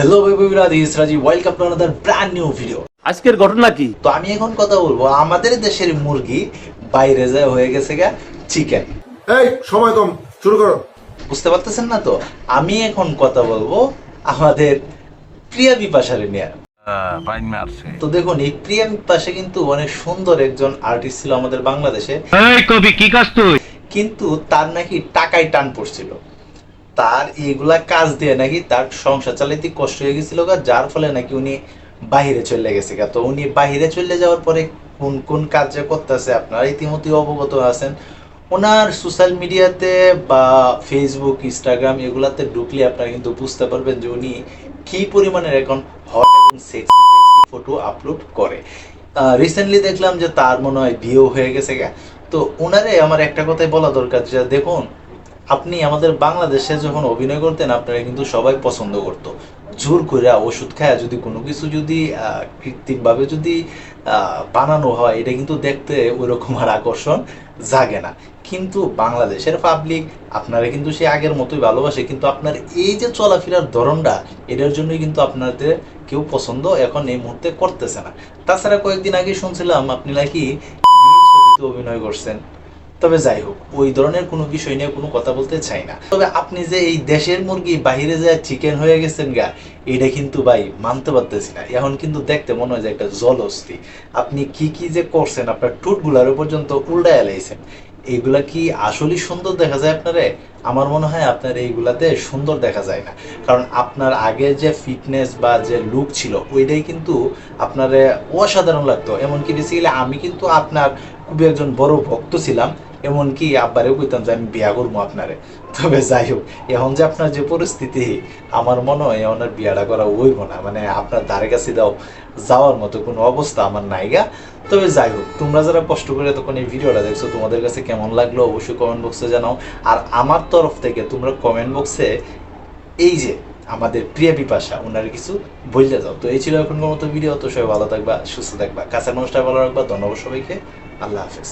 Hello বন্ধুরা, this is Rajiv, welcome to another brand new video. আজকের ঘটনা কি? তো আমি এখন কথা বলবো আমাদের দেশের মুরগি বাইরে যায় হয়ে গেছে গা চিকেন। এই সময় কম, শুরু করো। বুঝতে পারতেছেন না তো? আমি এখন কথা বলবো আমাদের প্রিয়া বিপাশারে নিয়ে। তো দেখুন, এই প্রিয়া বিপাশা কিন্তু অনেক সুন্দর একজন আর্টিস্ট ছিল আমাদের বাংলাদেশে। কবি কি কাজ তুই? কিন্তু তার নাকি টাকায় টান পড়ছিল, তার এইগুলা কাজ দিয়ে নাকি তার সংসার চালাইতে কষ্ট হয়ে গেছিল, যার ফলে নাকি উনি বাহিরে চলে গেছে। তো উনি বাহিরে চলে যাওয়ার পরে কোন কোন কাজ যে করতেছে আপনারা ইতিমধ্যে অবগত আছেন। ওনার সোশ্যাল মিডিয়াতে বা ফেসবুক, ইনস্টাগ্রাম এগুলাতে ঢুকলে আপনারা কিন্তু বুঝতে পারবেন যে উনি কি পরিমাণের এখন হট এবং সেক্সি ফটো আপলোড করে। রিসেন্টলি দেখলাম যে তার মনে হয় বিয়েও হয়ে গেছে গা। তো ওনারে আমার একটা কথাই বলা দরকার যে দেখুন, আপনি আমাদের বাংলাদেশে যখন অভিনয় করতেন আপনারা কিন্তু সবাই পছন্দ করতো। জোর করে ওষুধ খায় যদি কোনো কিছু যদি কৃত্রিমভাবে যদি বানানো হয়, এটা কিন্তু দেখতে ওইরকম আর আকর্ষণ জাগে না। কিন্তু বাংলাদেশের পাবলিক আপনারা কিন্তু সে আগের মতোই ভালোবাসে, কিন্তু আপনার এই যে চলাফেরার ধরনটা, এটার জন্যই কিন্তু আপনাদের কেউ পছন্দ এখন এই মুহূর্তে করতেছে না। তাছাড়া কয়েকদিন আগে শুনছিলাম আপনি নাকি নীল ছবিতে অভিনয় করছেন। তবে যাই হোক, ওই ধরনের কোনো বিষয় নিয়ে কোনো কথা বলতে চাই না। তবে আপনি যে এই দেশের মুরগি বাহিরে যায় চিকেন হয়ে গেছেন গা, এটা কিন্তু ভাই মানতে পারতেছি না। এখন কিন্তু দেখতে মনে হয় যে একটা জলহস্তি। আপনি কি কি যে করছেন, আপনার টুটগুলারও পর্যন্ত উল্টায় এলাইছেন। এইগুলা কি আসলেই সুন্দর দেখা যায় আপনারে? আমার মনে হয় আপনার এইগুলাতে সুন্দর দেখা যায় না, কারণ আপনার আগে যে ফিটনেস বা যে লুক ছিল ওইটাই কিন্তু আপনারে অসাধারণ লাগতো। এমনকি বেসিক্যালি আমি কিন্তু আপনার খুবই একজন বড় ভক্ত ছিলাম, এমনকি আব্বারেও কইতাম যে আমি বিয়া করবো আপনারে। তবে যাই হোক, এখন যে আপনার যে পরিস্থিতি, আমার মনে হয় এখন আর বিয়াটা করা হইব না। মানে আপনার ধারে কাছে যাওয়ার মতো কোনো অবস্থা আমার নাইগা। তবে যাই হোক, তোমরা যারা কষ্ট করে তখন এই ভিডিওটা দেখছো, তোমাদের কাছে কেমন লাগলো অবশ্যই কমেন্ট বক্সে জানাও। আর আমার তরফ থেকে তোমরা কমেন্ট বক্সে এই যে আমাদের প্রিয়া বিপাশা ওনার কিছু বলতে যাও। তো এই ছিল এখনকার মতো ভিডিও। তো সবাই ভালো থাকবা, সুস্থ থাকবা, কাছের মানুষটা ভালো রাখবা। ধন্যবাদ সবাইকে, আল্লাহ হাফেজ।